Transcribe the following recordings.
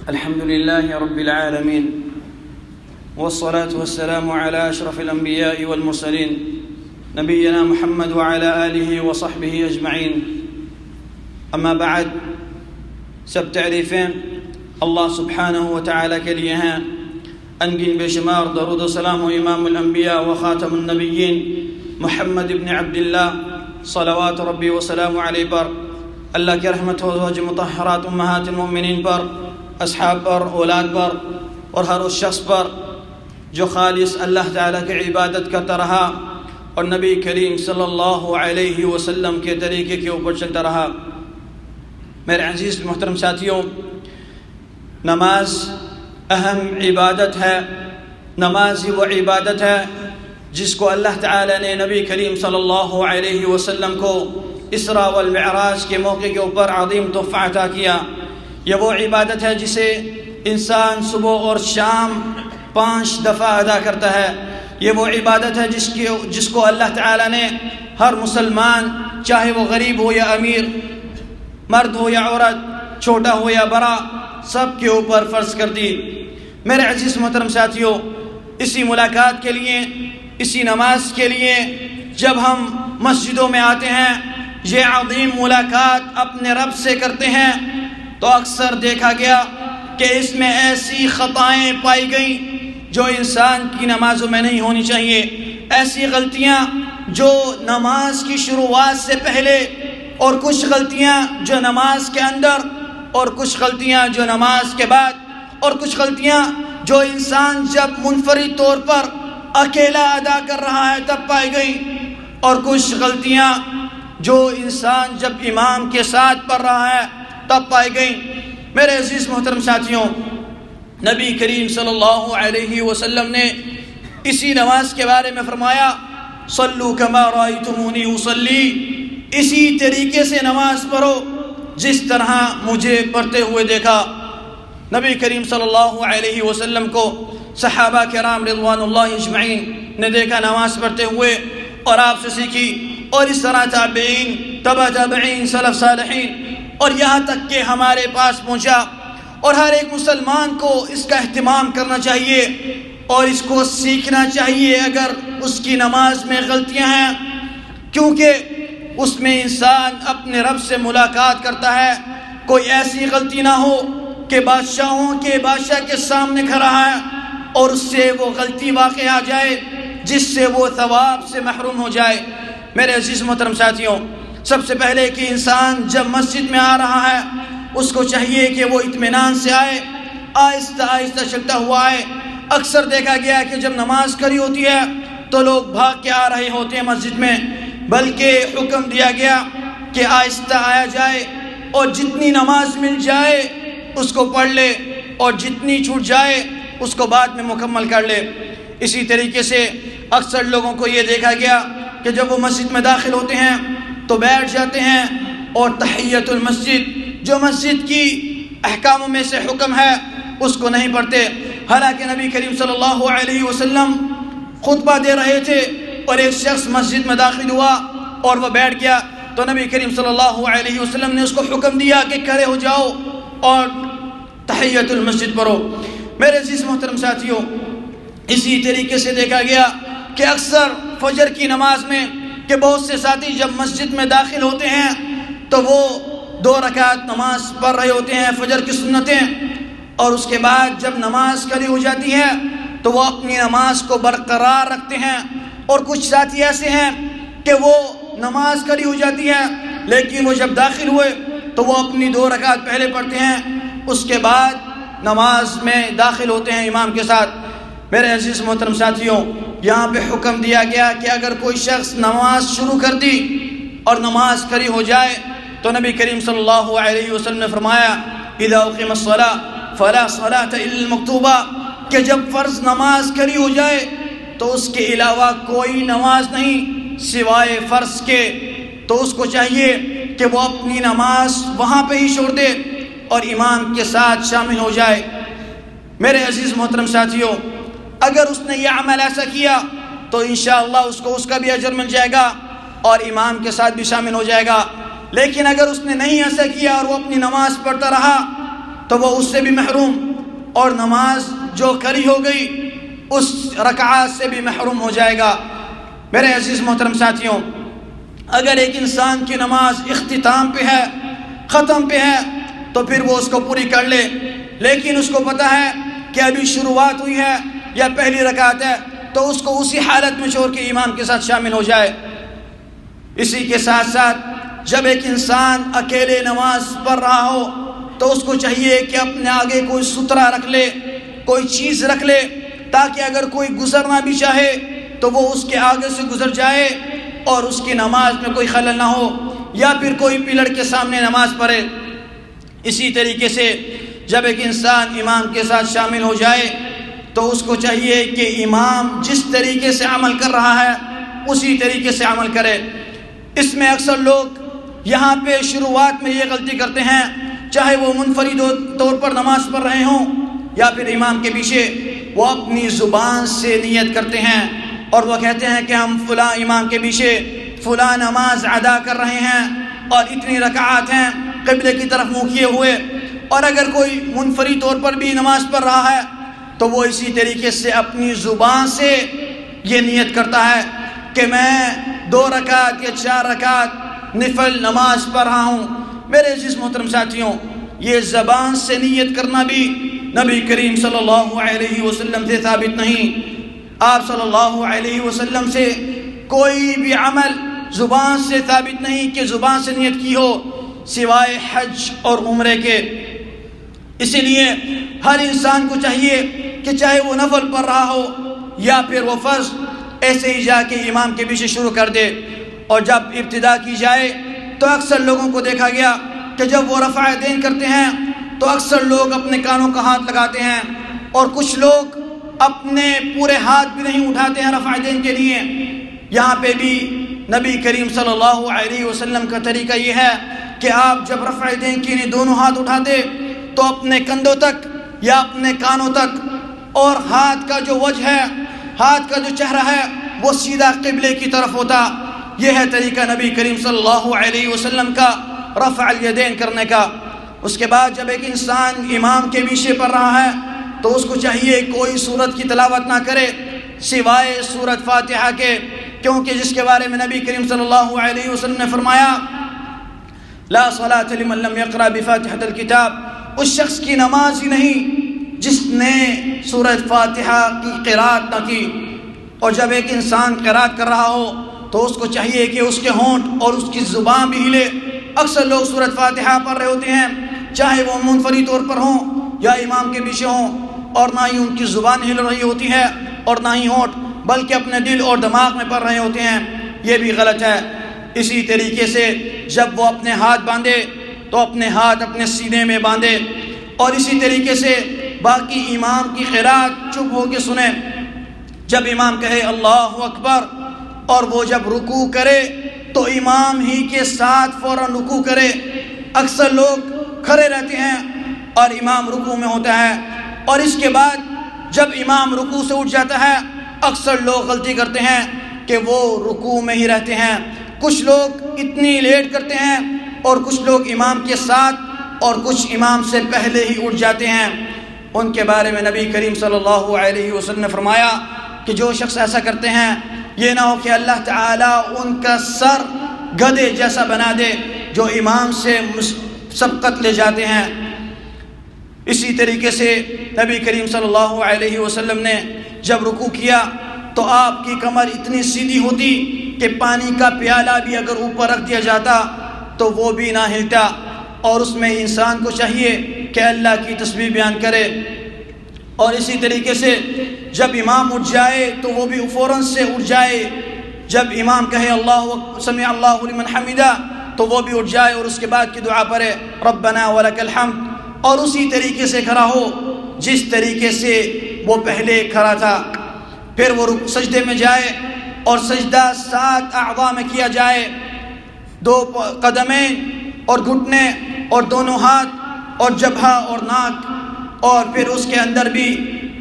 الحمد لله رب العالمين والصلاة والسلام على أشرف الأنبياء والمرسلين نبينا محمد وعلى آله وصحبه أجمعين. أما بعد، سب تعریفیں اللہ سبحانہ و تعالیٰ کے لیے ہیں. انگن بے شمار درود و سلام و امام الانبیاء و خاتم النبیین محمد ابن عبداللہ صلوات ربی و سلام علیہ پر، اللہ کی رحمت و ازواج مطہرات امہات المؤمنین پر، اصحاب پر، اولاد پر، اور ہر اس شخص پر جو خالص اللہ تعالیٰ کی عبادت کرتا رہا اور نبی کریم صلی اللہ علیہ وسلم کے طریقے کے اوپر چلتا رہا. میرے عزیز محترم ساتھیوں، نماز اہم عبادت ہے. نماز ہی وہ عبادت ہے جس کو اللہ تعالیٰ نے نبی کریم صلی اللہ علیہ وسلم کو اسراء والمعراج کے موقع کے اوپر عظیم تحفہ عطا کیا. یہ وہ عبادت ہے جسے انسان صبح اور شام 5 دفعہ ادا کرتا ہے. یہ وہ عبادت ہے جس کو اللہ تعالیٰ نے ہر مسلمان، چاہے وہ غریب ہو یا امیر، مرد ہو یا عورت، چھوٹا ہو یا بڑا، سب کے اوپر فرض کر دی. میرے عزیز محترم ساتھیوں، اسی ملاقات کے لیے، اسی نماز کے لیے جب ہم مسجدوں میں آتے ہیں، یہ عظیم ملاقات اپنے رب سے کرتے ہیں، تو اکثر دیکھا گیا کہ اس میں ایسی خطائیں پائی گئیں جو انسان کی نمازوں میں نہیں ہونی چاہیے. ایسی غلطیاں جو نماز کی شروعات سے پہلے، اور کچھ غلطیاں جو نماز کے اندر، اور کچھ غلطیاں جو نماز کے بعد، اور کچھ غلطیاں جو انسان جب منفرد طور پر اکیلا ادا کر رہا ہے تب پائی گئی، اور کچھ غلطیاں جو انسان جب امام کے ساتھ پڑھ رہا ہے تب پائی گئی. میرے عزیز محترم ساتھیوں، نبی کریم صلی اللہ علیہ وسلم نے اسی نماز کے بارے میں فرمایا، صلو کما رأیتمونی اصلی، اسی طریقے سے نماز پڑھو جس طرح مجھے پڑھتے ہوئے دیکھا. نبی کریم صلی اللہ علیہ وسلم کو صحابہ کرام رضوان اللہ اجمعین نے دیکھا نماز پڑھتے ہوئے اور آپ سے سیکھی، اور اس طرح تابعین، تبع تابعین، سلف صالحین، اور یہاں تک کہ ہمارے پاس پہنچا. اور ہر ایک مسلمان کو اس کا اہتمام کرنا چاہیے اور اس کو سیکھنا چاہیے اگر اس کی نماز میں غلطیاں ہیں، کیونکہ اس میں انسان اپنے رب سے ملاقات کرتا ہے. کوئی ایسی غلطی نہ ہو کہ بادشاہوں کے بادشاہ کے سامنے کھڑا ہے اور اس سے وہ غلطی واقع آ جائے جس سے وہ ثواب سے محروم ہو جائے. میرے عزیز محترم ساتھیوں، سب سے پہلے کہ انسان جب مسجد میں آ رہا ہے اس کو چاہیے کہ وہ اطمینان سے آئے، آہستہ آہستہ چلتا ہوا آئے. اکثر دیکھا گیا کہ جب نماز کھڑی ہوتی ہے تو لوگ بھاگ کے آ رہے ہوتے ہیں مسجد میں، بلکہ حکم دیا گیا کہ آہستہ آیا جائے اور جتنی نماز مل جائے اس کو پڑھ لے اور جتنی چھوٹ جائے اس کو بعد میں مکمل کر لے. اسی طریقے سے اکثر لوگوں کو یہ دیکھا گیا کہ جب وہ مسجد میں داخل ہوتے ہیں تو بیٹھ جاتے ہیں اور تحیۃ المسجد، جو مسجد کی احکاموں میں سے حکم ہے، اس کو نہیں پڑھتے. حالانکہ نبی کریم صلی اللہ علیہ وسلم خطبہ دے رہے تھے اور ایک شخص مسجد میں داخل ہوا اور وہ بیٹھ گیا تو نبی کریم صلی اللہ علیہ وسلم نے اس کو حکم دیا کہ کھڑے ہو جاؤ اور تحیۃ المسجد پڑھو. میرے عزیز محترم ساتھیوں، اسی طریقے سے دیکھا گیا کہ اکثر فجر کی نماز میں کہ بہت سے ساتھی جب مسجد میں داخل ہوتے ہیں تو وہ 2 رکعت نماز پڑھ رہے ہوتے ہیں فجر کی سنتیں، اور اس کے بعد جب نماز کھڑی ہو جاتی ہے تو وہ اپنی نماز کو برقرار رکھتے ہیں. اور کچھ ساتھی ایسے ہیں کہ وہ نماز کھڑی ہو جاتی ہے لیکن وہ جب داخل ہوئے تو وہ اپنی 2 رکعت پہلے پڑھتے ہیں، اس کے بعد نماز میں داخل ہوتے ہیں امام کے ساتھ. میرے عزیز محترم ساتھیوں، یہاں پہ حکم دیا گیا کہ اگر کوئی شخص نماز شروع کر دی اور نماز کھڑی ہو جائے تو نبی کریم صلی اللہ علیہ وسلم نے فرمایا، اذا اقیمت الصلاۃ فلا صلاۃ الا المکتوبہ، کہ جب فرض نماز کھڑی ہو جائے تو اس کے علاوہ کوئی نماز نہیں سوائے فرض کے. تو اس کو چاہیے کہ وہ اپنی نماز وہاں پہ ہی چھوڑ دے اور امام کے ساتھ شامل ہو جائے. میرے عزیز محترم ساتھیوں، اگر اس نے یہ عمل ایسا کیا تو انشاءاللہ اس کو اس کا بھی اجر مل جائے گا اور امام کے ساتھ بھی شامل ہو جائے گا. لیکن اگر اس نے نہیں ایسا کیا اور وہ اپنی نماز پڑھتا رہا تو وہ اس سے بھی محروم، اور نماز جو کری ہو گئی اس رکعات سے بھی محروم ہو جائے گا۔ میرے عزیز محترم ساتھیوں، اگر ایک انسان کی نماز اختتام پہ ہے، ختم پہ ہے، تو پھر وہ اس کو پوری کر لے، لیکن اس کو پتہ ہے کہ ابھی شروعات ہوئی ہے یا پہلی رکعت ہے، تو اس کو اسی حالت میں چھوڑ کے امام کے ساتھ شامل ہو جائے۔ اسی کے ساتھ ساتھ جب ایک انسان اکیلے نماز پڑھ رہا ہو تو اس کو چاہیے کہ اپنے آگے کوئی سترہ رکھ لے، کوئی چیز رکھ لے، تاکہ اگر کوئی گزرنا بھی چاہے تو وہ اس کے آگے سے گزر جائے اور اس کی نماز میں کوئی خلل نہ ہو، یا پھر کوئی پلڑ کے سامنے نماز پڑھے۔ اسی طریقے سے جب ایک انسان امام کے ساتھ شامل ہو جائے تو اس کو چاہیے کہ امام جس طریقے سے عمل کر رہا ہے اسی طریقے سے عمل کرے۔ اس میں اکثر لوگ یہاں پہ شروعات میں یہ غلطی کرتے ہیں، چاہے وہ منفرد طور پر نماز پڑھ رہے ہوں یا پھر امام کے پیچھے، وہ اپنی زبان سے نیت کرتے ہیں اور وہ کہتے ہیں کہ ہم فلاں امام کے پیچھے فلاں نماز ادا کر رہے ہیں اور اتنی رکعات ہیں قبلے کی طرف منہ کیے ہوئے۔ اور اگر کوئی منفرد طور پر بھی نماز پڑھ رہا ہے تو وہ اسی طریقے سے اپنی زبان سے یہ نیت کرتا ہے کہ میں 2 رکعت یا 4 رکعت نفل نماز پڑھ رہا ہوں۔ میرے عزیز محترم ساتھیوں، یہ زبان سے نیت کرنا بھی نبی کریم صلی اللہ علیہ وسلم سے ثابت نہیں۔ آپ صلی اللہ علیہ وسلم سے کوئی بھی عمل زبان سے ثابت نہیں کہ زبان سے نیت کی ہو سوائے حج اور عمرے کے۔ اسی لیے ہر انسان کو چاہیے کہ چاہے وہ نفل پڑھ رہا ہو یا پھر وہ فرض، ایسے ہی جا کے امام کے پیچھے شروع کر دے۔ اور جب ابتدا کی جائے تو اکثر لوگوں کو دیکھا گیا کہ جب وہ رفع یدین کرتے ہیں تو اکثر لوگ اپنے کانوں کا ہاتھ لگاتے ہیں، اور کچھ لوگ اپنے پورے ہاتھ بھی نہیں اٹھاتے ہیں رفع یدین کے لیے۔ یہاں پہ بھی نبی کریم صلی اللہ علیہ وسلم کا طریقہ یہ ہے کہ آپ جب رفع یدین کے لیے دونوں ہاتھ اٹھاتے تو اپنے کندھوں تک یا اپنے کانوں تک، اور ہاتھ کا جو وجہ ہے، ہاتھ کا جو چہرہ ہے، وہ سیدھا قبلے کی طرف ہوتا۔ یہ ہے طریقہ نبی کریم صلی اللہ علیہ وسلم کا رفع الیدین کرنے کا۔ اس کے بعد جب ایک انسان امام کے پیچھے پڑھ رہا ہے تو اس کو چاہیے کوئی سورت کی تلاوت نہ کرے سوائے سورت فاتحہ کے، کیونکہ جس کے بارے میں نبی کریم صلی اللہ علیہ وسلم نے فرمایا لا صلاۃ لمن لم یقرأ بفاتحۃ الکتاب، اس شخص کی نماز ہی نہیں جس نے سورۃ فاتحہ کی قرات نہ کی۔ اور جب ایک انسان قرات کر رہا ہو تو اس کو چاہیے کہ اس کے ہونٹ اور اس کی زبان بھی ہلے۔ اکثر لوگ سورۃ فاتحہ پڑھ رہے ہوتے ہیں، چاہے وہ منفرد طور پر ہوں یا امام کے پیچھے ہوں، اور نہ ہی ان کی زبان ہل رہی ہوتی ہے اور نہ ہی ہونٹ، بلکہ اپنے دل اور دماغ میں پڑھ رہے ہوتے ہیں۔ یہ بھی غلط ہے۔ اسی طریقے سے جب وہ اپنے ہاتھ باندھے تو اپنے ہاتھ اپنے سینے میں باندھے، اور اسی طریقے سے باقی امام کی قرات چپ ہو کے سنیں۔ جب امام کہے اللہ اکبر اور وہ جب رکوع کرے تو امام ہی کے ساتھ فوراً رکوع کرے۔ اکثر لوگ کھڑے رہتے ہیں اور امام رکوع میں ہوتا ہے، اور اس کے بعد جب امام رکوع سے اٹھ جاتا ہے اکثر لوگ غلطی کرتے ہیں کہ وہ رکوع میں ہی رہتے ہیں۔ کچھ لوگ اتنی لیٹ کرتے ہیں اور کچھ لوگ امام کے ساتھ اور کچھ امام سے پہلے ہی اٹھ جاتے ہیں۔ ان کے بارے میں نبی کریم صلی اللہ علیہ وسلم نے فرمایا کہ جو شخص ایسا کرتے ہیں یہ نہ ہو کہ اللہ تعالیٰ ان کا سر گدھے جیسا بنا دے جو امام سے سبقت لے جاتے ہیں۔ اسی طریقے سے نبی کریم صلی اللہ علیہ وسلم نے جب رکوع کیا تو آپ کی کمر اتنی سیدھی ہوتی کہ پانی کا پیالہ بھی اگر اوپر رکھ دیا جاتا تو وہ بھی نہ ہلتا، اور اس میں انسان کو چاہیے کہ اللہ کی تسبیح بیان کرے۔ اور اسی طریقے سے جب امام اٹھ جائے تو وہ بھی فوراً سے اٹھ جائے، جب امام کہے اللہ سمع اللہ لمن حمدہ تو وہ بھی اٹھ جائے اور اس کے بعد کی دعا پڑھے ربنا ولک الحمد، اور اسی طریقے سے کھڑا ہو جس طریقے سے وہ پہلے کھڑا تھا۔ پھر وہ سجدے میں جائے اور سجدہ 7 اعضاء میں کیا جائے، 2 قدمین اور گھٹنے اور دونوں ہاتھ اور جبہہ اور ناک، اور پھر اس کے اندر بھی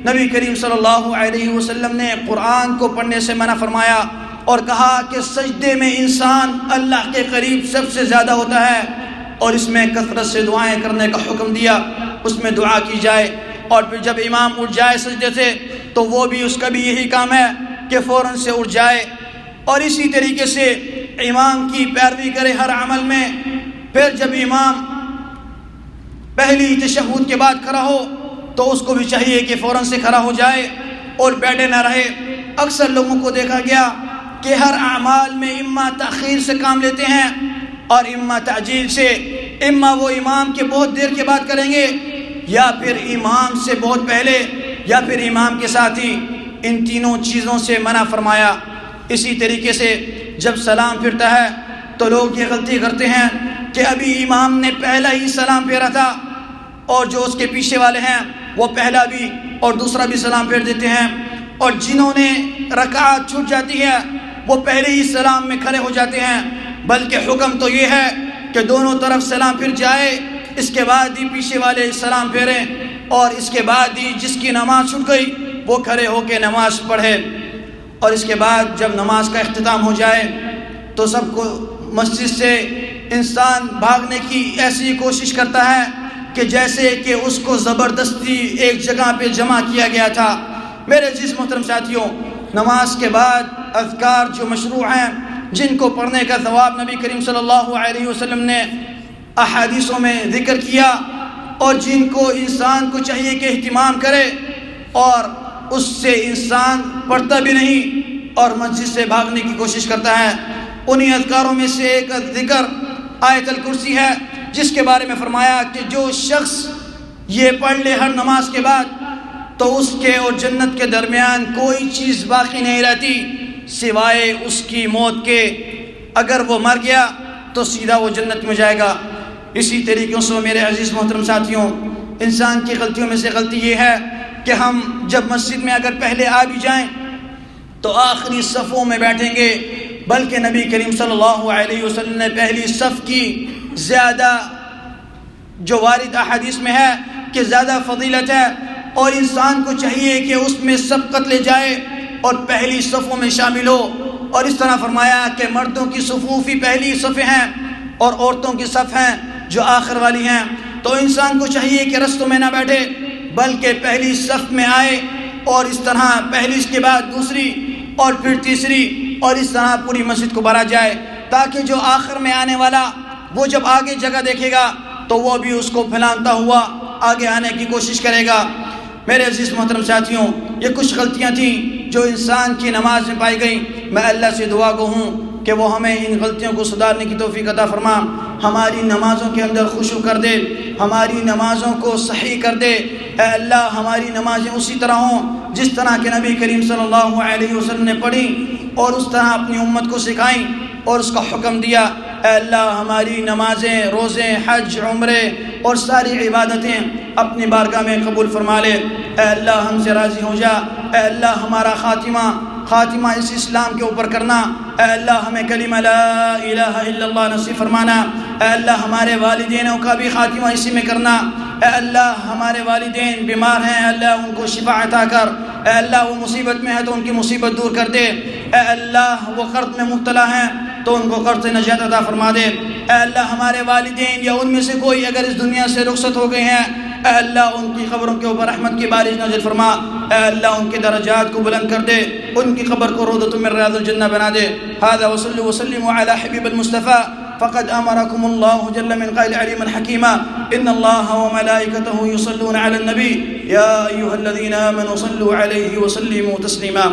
نبی کریم صلی اللہ علیہ وسلم نے قرآن کو پڑھنے سے منع فرمایا اور کہا کہ سجدے میں انسان اللہ کے قریب سب سے زیادہ ہوتا ہے، اور اس میں کثرت سے دعائیں کرنے کا حکم دیا۔ اس میں دعا کی جائے، اور پھر جب امام اٹھ جائے سجدے سے تو وہ بھی اس کا بھی یہی کام ہے کہ فوراً سے اٹھ جائے، اور اسی طریقے سے امام کی پیروی کرے ہر عمل میں۔ پھر جب امام پہلی تشہد کے بعد کھڑا ہو تو اس کو بھی چاہیے کہ فوراً سے کھڑا ہو جائے اور بیٹھے نہ رہے۔ اکثر لوگوں کو دیکھا گیا کہ ہر اعمال میں اما تاخیر سے کام لیتے ہیں اور اما تعجیل سے، اما وہ امام کے بہت دیر کے بعد کریں گے، یا پھر امام سے بہت پہلے، یا پھر امام کے ساتھ ہی۔ ان تینوں چیزوں سے منع فرمایا۔ اسی طریقے سے جب سلام پھرتا ہے تو لوگ یہ غلطی کرتے ہیں کہ ابھی امام نے پہلا ہی سلام پھیرا تھا اور جو اس کے پیچھے والے ہیں وہ پہلا بھی اور دوسرا بھی سلام پھیر دیتے ہیں، اور جنہوں نے رکعت چھوٹ جاتی ہے وہ پہلے ہی سلام میں کھڑے ہو جاتے ہیں۔ بلکہ حکم تو یہ ہے کہ دونوں طرف سلام پھر جائے، اس کے بعد ہی پیچھے والے سلام پھیریں، اور اس کے بعد ہی جس کی نماز چھوٹ گئی وہ کھڑے ہو کے نماز پڑھے۔ اور اس کے بعد جب نماز کا اختتام ہو جائے تو سب کو مسجد سے انسان بھاگنے کی ایسی کوشش کرتا ہے کہ جیسے کہ اس کو زبردستی ایک جگہ پہ جمع کیا گیا تھا۔ میرے عزیز محترم ساتھیوں، نماز کے بعد اذکار جو مشروع ہیں، جن کو پڑھنے کا ثواب نبی کریم صلی اللہ علیہ وسلم نے احادیثوں میں ذکر کیا، اور جن کو انسان کو چاہیے کہ اہتمام کرے، اور اس سے انسان پڑھتا بھی نہیں اور مسجد سے بھاگنے کی کوشش کرتا ہے۔ انہی اذکاروں میں سے ایک ذکر آیت الکرسی ہے، جس کے بارے میں فرمایا کہ جو شخص یہ پڑھ لے ہر نماز کے بعد تو اس کے اور جنت کے درمیان کوئی چیز باقی نہیں رہتی سوائے اس کی موت کے۔ اگر وہ مر گیا تو سیدھا وہ جنت میں جائے گا۔ اسی طریقے سے میرے عزیز محترم ساتھیوں، انسان کی غلطیوں میں سے غلطی یہ ہے کہ ہم جب مسجد میں اگر پہلے آ بھی جائیں تو آخری صفوں میں بیٹھیں گے، بلکہ نبی کریم صلی اللہ علیہ وسلم نے پہلی صف کی زیادہ جو وارد احادیث میں ہے کہ زیادہ فضیلت ہے، اور انسان کو چاہیے کہ اس میں سبقت لے جائے اور پہلی صفوں میں شامل ہو۔ اور اس طرح فرمایا کہ مردوں کی صفوف ہی پہلی صفیں ہیں اور عورتوں کی صف ہیں جو آخر والی ہیں۔ تو انسان کو چاہیے کہ رستوں میں نہ بیٹھے بلکہ پہلی صف میں آئے، اور اس طرح پہلی اس کے بعد دوسری اور پھر تیسری، اور اس طرح پوری مسجد کو بھرا جائے، تاکہ جو آخر میں آنے والا وہ جب آگے جگہ دیکھے گا تو وہ بھی اس کو پھیلاتا ہوا آگے آنے کی کوشش کرے گا۔ میرے عزیز محترم ساتھیوں، یہ کچھ غلطیاں تھیں جو انسان کی نماز میں پائی گئیں۔ میں اللہ سے دعا گو ہوں کہ وہ ہمیں ان غلطیوں کو سدھارنے کی توفیق عطا فرما، ہماری نمازوں کے اندر خشوع کر دے، ہماری نمازوں کو صحیح کر دے۔ اے اللہ، ہماری نمازیں اسی طرح ہوں جس طرح کہ نبی کریم صلی اللہ علیہ وسلم نے پڑھی اور اس طرح اپنی امت کو سکھائیں اور اس کا حکم دیا۔ اے اللہ، ہماری نمازیں، روزے، حج، عمرے اور ساری عبادتیں اپنی بارگاہ میں قبول فرما لے۔ اے اللہ، ہم سے راضی ہو جا۔ اے اللہ، ہمارا خاتمہ اس اسلام کے اوپر کرنا۔ اے اللہ، ہمیں کلمہ لا الہ الا اللہ نصیب فرمانا۔ اے اللہ، ہمارے والدینوں کا بھی خاتمہ اسی میں کرنا۔ اے اللہ، ہمارے والدین بیمار ہیں، اے اللہ ان کو شفا عطا کر۔ اے اللہ، وہ مصیبت میں ہے تو ان کی مصیبت دور کر دے۔ اے اللہ، وہ قرض میں مبتلا ہیں تو ان کو قرض سے نجات عطا فرما دے۔ اے اللہ، ہمارے والدین یا ان میں سے کوئی اگر اس دنیا سے رخصت ہو گئے ہیں، اے اللہ ان کی قبروں کے اوپر رحمت کی بارش نازل فرما۔ اے اللہ، ان کے درجات کو بلند کر دے، ان کی قبر کو روضۃ من ریاض الجنہ بنا دے۔ هذا وصلوا وسلموا على حبيب المصطفى فقد أمركم الله جل من قائل عليما حكيما إن الله وملائكته يصلون على النبي يا أيها الذين آمنوا صلوا عليه وسلموا تسليما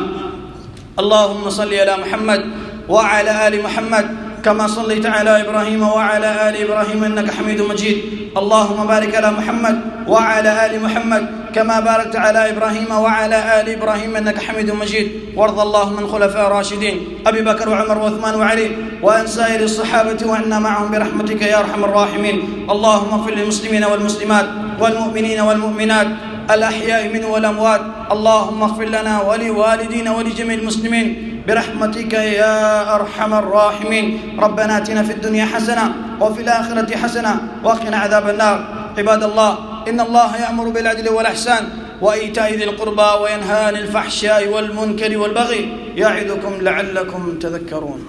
اللهم صل على محمد وعلى آل محمد كما صليت على إبراهيم وعلى آل إبراهيم إنك حميد مجيد اللهم بارك على محمد وعلى آل محمد كما باركت على إبراهيم وعلى آل إبراهيم إنك حميد مجيد وارض اللهم عن خلفاء الراشدين أبي بكر وعمر وعثمان وعلي وعن سائر الصحابة وعنا معهم برحمتك يا أرحم الراحمين اللهم اغفر للمسلمين والمسلمات والمؤمنين والمؤمنات الأحياء منهم والأموات اللهم اغفر لنا ولوالدينا ولجميع المسلمين برحمتك يا أرحم الراحمين ربنا آتنا في الدنيا حسنة وفي الآخرة حسنة وقنا عذاب النار عباد الله إن الله يأمر بالعدل والإحسان وإيتاء ذي القربى وينهى عن الفحشاء والمنكر والبغي يعظكم لعلكم تذكرون